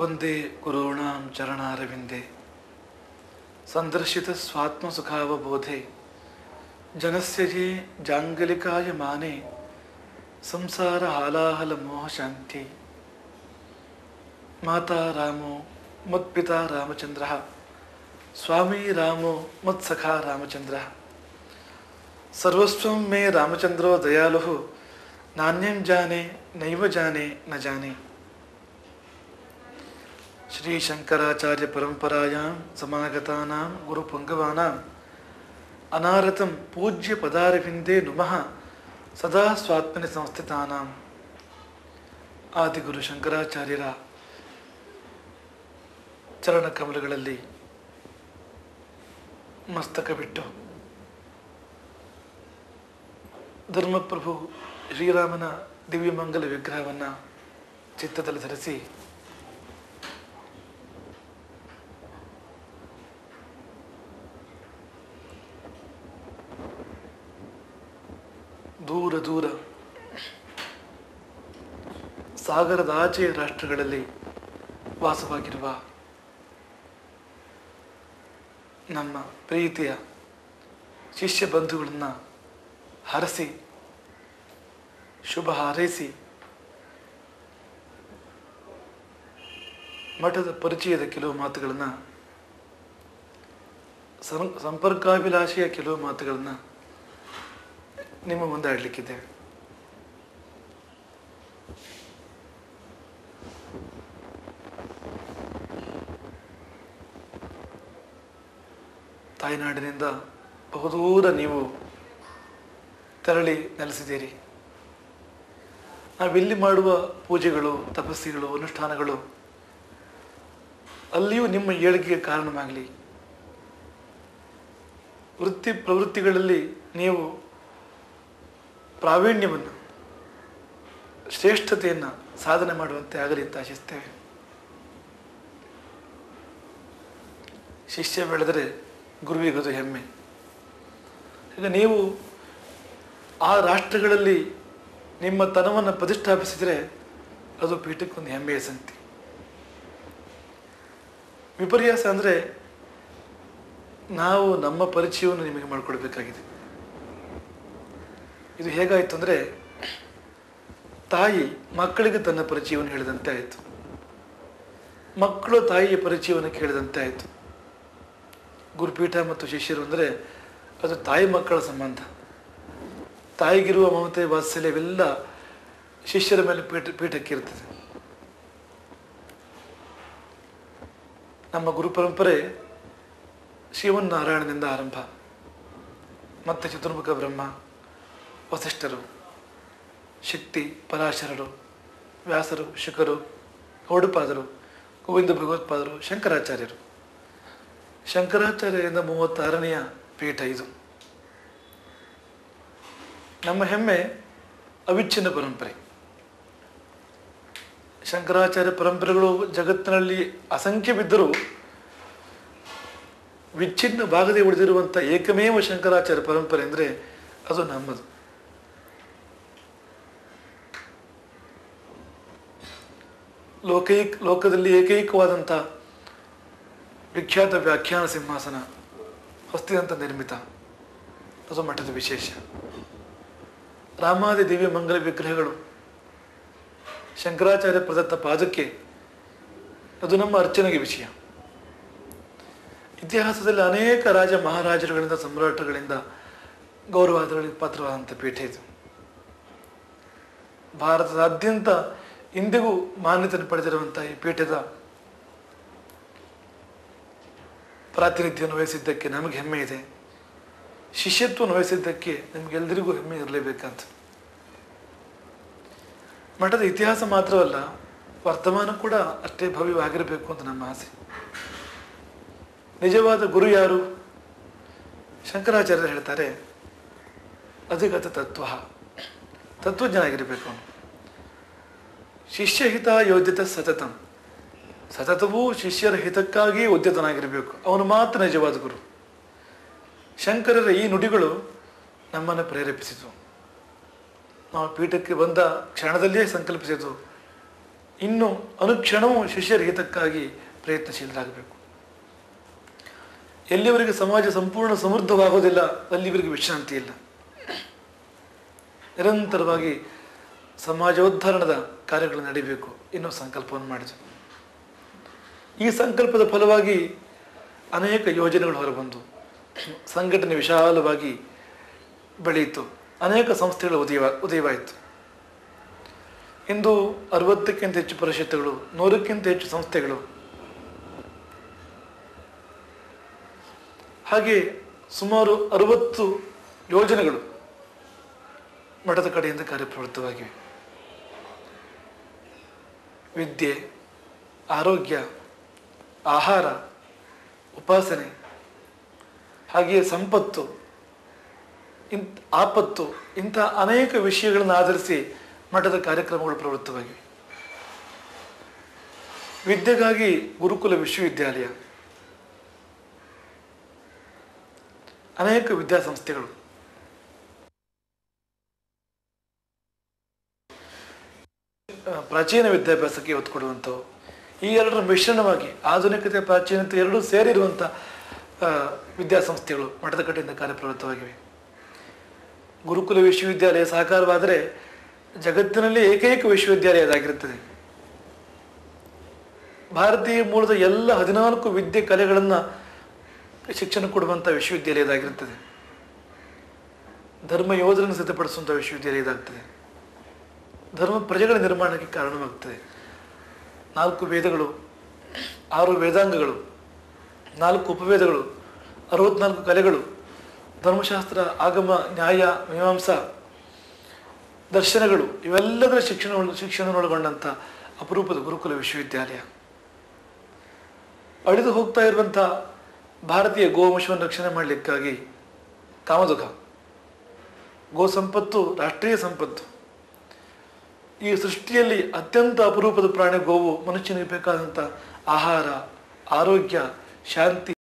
ವಂದೇ ಗುರುಣಾಂ ಚರಣಾರವಿಂದೆ ಸಂದರ್ಶಿತ ಸ್ವಾತ್ಮಸುಖಾವಬೋಧೆ ಜನಸ್ಯ ಯೇ ಜಾಂಗಲಿಕಾಯ ಮಾನೆ ಸಂಸಾರ ಹಾಲಾಹಲ ಮೋಹ ಶಾಂತಿ. ಮಾತಾ ರಾಮೋ ಮತ್ಪಿತಾ ರಾಮಚಂದ್ರ ಸ್ವಾಮಿ ರಾಮೋ ಮತ್ಸಖಾ ರಾಮಚಂದ್ರ ಸರ್ವಸ್ವಂ ಮೇ ರಾಮಚಂದ್ರೋ ದಯಾಲುಃ ನಾಣ್ಯಂ ಜಾನೆ ನೈವ ಜಾನೆ ನ ಜಾನೆ. ಶ್ರೀ ಶಂಕರಾಚಾರ್ಯ ಪರಂಪರಾಯಾಂ ಸಮಾಗತಾನಾಂ ಗುರುಪುಂಗವಾನಾಂ ಅನಾರತಂ ಪೂಜ್ಯ ಪದಾರವಿಂದೇ ನುಮಃ ಸದಾ ಸ್ವಾತ್ಮನಿ ಸಂಸ್ಥಿತಾನಾಂ. ಆದಿಗುರು ಶಂಕರಾಚಾರ್ಯರ ಚರಣ ಕಮಲಗಳಲ್ಲಿ ಮಸ್ತಕವಿಟ್ಟು ಧರ್ಮಪ್ರಭು ಶ್ರೀರಾಮನ ದಿವ್ಯಮಂಗಲ ವಿಗ್ರಹವನ್ನು ಚಿತ್ತದಲ್ಲಿ ಧರಿಸಿ ದೂರ ದೂರ ಸಾಗರದ ಆಚೆಯ ರಾಷ್ಟ್ರಗಳಲ್ಲಿ ವಾಸವಾಗಿರುವ ನಮ್ಮ ಪ್ರೀತಿಯ ಶಿಷ್ಯ ಬಂಧುಗಳನ್ನು ಹರಸಿ ಶುಭ ಹಾರೈಸಿ ಮಠದ ಪರಿಚಯದ ಕೆಲವು ಮಾತುಗಳನ್ನು, ಸಂಪರ್ಕಾಭಿಲಾಷೆಯ ಕೆಲವು ಮಾತುಗಳನ್ನು ನಿಮ್ಮ ಮುಂದೆ ಆಡಲಿಕ್ಕಿದ್ದೇವೆ. ತಾಯ್ನಾಡಿನಿಂದ ಬಹುದೂರ ನೀವು ತೆರಳಿ ನೆಲೆಸಿದ್ದೀರಿ. ನಾವಿಲ್ಲಿ ಮಾಡುವ ಪೂಜೆಗಳು, ತಪಸ್ಸುಗಳು, ಅನುಷ್ಠಾನಗಳು ಅಲ್ಲಿಯೂ ನಿಮ್ಮ ಏಳಿಗೆಗೆ ಕಾರಣವಾಗಲಿ. ವೃತ್ತಿ ಪ್ರವೃತ್ತಿಗಳಲ್ಲಿ ನೀವು ಪ್ರಾವೀಣ್ಯವನ್ನು, ಶ್ರೇಷ್ಠತೆಯನ್ನು ಸಾಧನೆ ಮಾಡುವಂತೆ ಆಗಲಿ ಅಂತ ಆಶಿಸ್ತೇವೆ. ಶಿಷ್ಯ ಬೆಳೆದರೆ ಗುರುವಿಗದು ಹೆಮ್ಮೆ. ಈಗ ನೀವು ಆ ರಾಷ್ಟ್ರಗಳಲ್ಲಿ ನಿಮ್ಮ ತನವನ್ನು ಪ್ರತಿಷ್ಠಾಪಿಸಿದರೆ ಅದು ಪೀಠಕ್ಕೊಂದು ಹೆಮ್ಮೆಯ ಸಂಗತಿ. ವಿಪರ್ಯಾಸ ಅಂದರೆ ನಾವು ನಮ್ಮ ಪರಿಚಯವನ್ನು ನಿಮಗೆ ಮಾಡಿಕೊಡ್ಬೇಕಾಗಿದೆ. ಇದು ಹೇಗಾಯಿತು ಅಂದರೆ, ತಾಯಿ ಮಕ್ಕಳಿಗೆ ತನ್ನ ಪರಿಚಯವನ್ನು ಹೇಳಿದಂತೆ ಆಯಿತು, ಮಕ್ಕಳು ತಾಯಿಯ ಪರಿಚಯವನ್ನು ಕೇಳಿದಂತೆ ಆಯಿತು. ಗುರುಪೀಠ ಮತ್ತು ಶಿಷ್ಯರು ಅಂದರೆ ಅದು ತಾಯಿ ಮಕ್ಕಳ ಸಂಬಂಧ. ತಾಯಿಗಿರುವ ಮಮತೆ, ವಾತ್ಸಲ್ಯವೆಲ್ಲ ಶಿಷ್ಯರ ಮೇಲೆ ಪೀಠಕ್ಕೆ ಇರ್ತದೆ. ನಮ್ಮ ಗುರು ಪರಂಪರೆ ಶ್ರೀಮನ್ನಾರಾಯಣದಿಂದ ಆರಂಭ, ಮತ್ತೆ ಚತುರ್ಮುಖ ಬ್ರಹ್ಮ, ವಸಿಷ್ಠರು, ಶಕ್ತಿ, ಪರಾಶರರು, ವ್ಯಾಸರು, ಶುಕರು, ಗೌಡಪಾದರು, ಗೋವಿಂದ ಭಗವತ್ಪಾದರು, ಶಂಕರಾಚಾರ್ಯರು. ಶಂಕರಾಚಾರ್ಯರಿಂದ 36ನೆಯ ಪೀಠ ಇದು. ನಮ್ಮ ಹೆಮ್ಮೆ ಅವಿಚ್ಛಿನ್ನ ಪರಂಪರೆ. ಶಂಕರಾಚಾರ್ಯ ಪರಂಪರೆಗಳು ಜಗತ್ತಿನಲ್ಲಿ ಅಸಂಖ್ಯ ಬಿದ್ದರೂ ವಿಚ್ಛಿನ್ನವಾಗದೆ ಉಳಿದಿರುವಂಥ ಏಕಮೇವ ಶಂಕರಾಚಾರ್ಯ ಪರಂಪರೆ ಅಂದರೆ ಅದು ನಮ್ಮದು. ಲೋಕದಲ್ಲಿ ಏಕೈಕವಾದಂಥ ವಿಖ್ಯಾತ ವ್ಯಾಖ್ಯಾನ ಸಿಂಹಾಸನ ಹೊಸ್ತಿದಂಥ ನಿರ್ಮಿತ, ಅದು ಮಠದ ವಿಶೇಷ. ರಾಮಾದಿ ದಿವ್ಯ ಮಂಗಲ ವಿಗ್ರಹಗಳು ಶಂಕರಾಚಾರ್ಯ ಪ್ರದತ್ತ ಪಾದಕ್ಕೆ, ಅದು ನಮ್ಮ ಅರ್ಚನೆಗೆ ವಿಷಯ. ಇತಿಹಾಸದಲ್ಲಿ ಅನೇಕ ರಾಜ ಮಹಾರಾಜರುಗಳಿಂದ, ಸಮ್ರಾಟಗಳಿಂದ ಗೌರವಾದಗಳಿಗೆ ಪಾತ್ರವಾದಂಥ ಪೀಠ ಇದು. ಭಾರತದಾದ್ಯಂತ ಇಂದಿಗೂ ಮಾನ್ಯತೆಯನ್ನು ಪಡೆದಿರುವಂಥ ಈ ಪೀಠದ ಪ್ರಾತಿನಿಧ್ಯವನ್ನು ವಹಿಸಿದ್ದಕ್ಕೆ ನಮಗೆ ಹೆಮ್ಮೆ ಇದೆ. ಶಿಷ್ಯತ್ವವನ್ನು ವಹಿಸಿದ್ದಕ್ಕೆ ನಿಮಗೆಲ್ಲರಿಗೂ ಹೆಮ್ಮೆ ಇರಲೇಬೇಕಂತ. ಮಠದ ಇತಿಹಾಸ ಮಾತ್ರವಲ್ಲ, ವರ್ತಮಾನ ಕೂಡ ಅಷ್ಟೇ ಭವ್ಯವಾಗಿರಬೇಕು ಅಂತ ನಮ್ಮ ಆಸೆ. ನಿಜವಾದ ಗುರು ಯಾರು? ಶಂಕರಾಚಾರ್ಯರು ಹೇಳ್ತಾರೆ, ಅಧಿಗತ ತತ್ವ, ತತ್ವಜ್ಞಾನ ಆಗಿರಬೇಕು ಅವನು. ಶಿಷ್ಯಹಿತ ಯೋದ್ಯತ ಸತತಂ, ಸತತವೂ ಶಿಷ್ಯರ ಹಿತಕ್ಕಾಗಿ ಉದ್ಯತನಾಗಿರಬೇಕು. ಅವನು ಮಾತ್ರ ನಿಜವಾದ ಗುರು. ಶಂಕರರ ಈ ನುಡಿಗಳು ನಮ್ಮನ್ನು ಪ್ರೇರೇಪಿಸಿತು. ನಾವು ಪೀಠಕ್ಕೆ ಬಂದ ಕ್ಷಣದಲ್ಲಿಯೇ ಸಂಕಲ್ಪಿಸಿದ್ದು, ಇನ್ನು ಅನುಕ್ಷಣವೂ ಶಿಷ್ಯರ ಹಿತಕ್ಕಾಗಿ ಪ್ರಯತ್ನಶೀಲರಾಗಬೇಕು. ಎಲ್ಲಿವರೆಗೆ ಸಮಾಜ ಸಂಪೂರ್ಣ ಸಮೃದ್ಧವಾಗೋದಿಲ್ಲ ಅಲ್ಲಿವರೆಗೆ ವಿಶ್ರಾಂತಿ ಇಲ್ಲ. ನಿರಂತರವಾಗಿ ಸಮಾಜೋದ್ಧಾರಣದ ಕಾರ್ಯಗಳು ನಡೀಬೇಕು ಎನ್ನುವ ಸಂಕಲ್ಪವನ್ನು ಮಾಡಿದರು. ಈ ಸಂಕಲ್ಪದ ಫಲವಾಗಿ ಅನೇಕ ಯೋಜನೆಗಳು ಹೊರಬಂದು ಸಂಘಟನೆ ವಿಶಾಲವಾಗಿ ಬೆಳೆಯಿತು. ಅನೇಕ ಸಂಸ್ಥೆಗಳು ಉದಯವಾಯಿತು. ಇಂದು 60ಕ್ಕಿಂತ ಹೆಚ್ಚು ಪರಿಷತ್ತುಗಳು, 100ಕ್ಕಿಂತ ಹೆಚ್ಚು ಸಂಸ್ಥೆಗಳು, ಹಾಗೆ ಸುಮಾರು 60 ಯೋಜನೆಗಳು ಮಠದ ಕಡೆಯಿಂದ ಕಾರ್ಯಪ್ರವೃತ್ತವಾಗಿವೆ. ವಿದ್ಯೆ, ಆರೋಗ್ಯ, ಆಹಾರ, ಉಪಾಸನೆ, ಹಾಗೆಯೇ ಸಂಪತ್ತು, ಆಪತ್ತು, ಇಂಥ ಅನೇಕ ವಿಷಯಗಳನ್ನು ಆಧರಿಸಿ ಮಠದ ಕಾರ್ಯಕ್ರಮಗಳು ಪ್ರವೃತ್ತವಾಗಿವೆ. ವಿದ್ಯೆಗಾಗಿ ಗುರುಕುಲ ವಿಶ್ವವಿದ್ಯಾಲಯ, ಅನೇಕ ವಿದ್ಯಾಸಂಸ್ಥೆಗಳು, ಪ್ರಾಚೀನ ವಿದ್ಯಾಭ್ಯಾಸಕ್ಕೆ ಒತ್ತು ಕೊಡುವಂಥವು, ಈ ಎರಡರ ಮಿಶ್ರಣವಾಗಿ ಆಧುನಿಕತೆ ಪ್ರಾಚೀನತೆ ಎರಡೂ ಸೇರಿರುವಂಥ ವಿದ್ಯಾಸಂಸ್ಥೆಗಳು ಮಠದ ಕಡೆಯಿಂದ ಕಾರ್ಯಪ್ರವೃತ್ತವಾಗಿವೆ. ಗುರುಕುಲ ವಿಶ್ವವಿದ್ಯಾಲಯ ಸಾಕಾರವಾದರೆ ಜಗತ್ತಿನಲ್ಲಿ ಏಕೈಕ ವಿಶ್ವವಿದ್ಯಾಲಯ ಅದಾಗಿರುತ್ತದೆ. ಭಾರತೀಯ ಮೂಲದ ಎಲ್ಲ 14 ವಿದ್ಯೆ ಕಲೆಗಳನ್ನು ಶಿಕ್ಷಣ ಕೊಡುವಂಥ ವಿಶ್ವವಿದ್ಯಾಲಯ ಇದಾಗಿರುತ್ತದೆ. ಧರ್ಮ ಯೋಧರನ್ನು ಸಿದ್ಧಪಡಿಸುವಂಥ ವಿಶ್ವವಿದ್ಯಾಲಯ ಇದಾಗ್ತದೆ. ಧರ್ಮ ಪ್ರಜೆಗಳ ನಿರ್ಮಾಣಕ್ಕೆ ಕಾರಣವಾಗ್ತದೆ. 4 ವೇದಗಳು, 6 ವೇದಾಂಗಗಳು, 4 ಉಪವೇದಗಳು, 64 ಕಲೆಗಳು, ಧರ್ಮಶಾಸ್ತ್ರ, ಆಗಮ, ನ್ಯಾಯ, ಮೀಮಾಂಸಾ, ದರ್ಶನಗಳು, ಇವೆಲ್ಲದರ ಶಿಕ್ಷಣವನ್ನೊಳಗೊಂಡಂಥ ಅಪರೂಪದ ಗುರುಕುಲ ವಿಶ್ವವಿದ್ಯಾಲಯ. ಅಳಿದು ಹೋಗ್ತಾ ಇರುವಂಥ ಭಾರತೀಯ ಗೋವಂಶವನ್ನು ರಕ್ಷಣೆ ಮಾಡಲಿಕ್ಕಾಗಿ ಕಾಮದುಘ, ಗೋ ಸಂಪತ್ತು ರಾಷ್ಟ್ರೀಯ ಸಂಪತ್ತು. ಈ ಸೃಷ್ಟಿಯಲ್ಲಿ ಅತ್ಯಂತ ಅಪರೂಪದ ಪ್ರಾಣಿ ಗೋವು. ಮನುಷ್ಯನಿಗೆ ಬೇಕಾದಂಥ ಆಹಾರ, ಆರೋಗ್ಯ, ಶಾಂತಿ